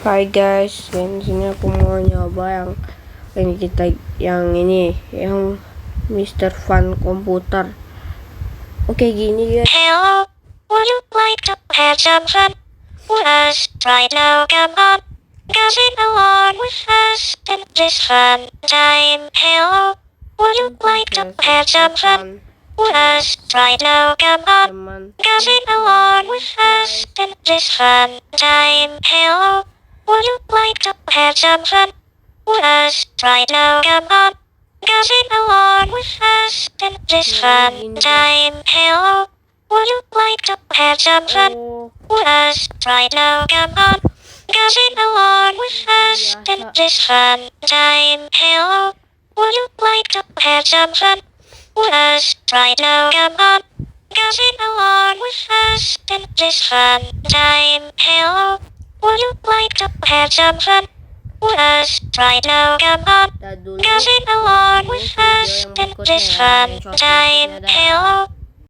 Hi guys, sini aku mau nyoba yang Mr. Fun komputer. Oke, gini guys. Hello, would you like to have some fun with us right now? Come on, get along with us in this fun time. Hello, would you like to have some fun with us right now? Come on, get along with us in this fun time. Hello, would you like to have some fun with us right now? Come on, get along with us in this fun time. Hello, would you like to have some fun with us right now? Come on, get along with us in this fun time. Hello, would you like to have some fun with us right now? Come on, get along with us in this fun time. Hello, would you like to have some fun with us right now? Come on, get along with us in this fun time. Hello.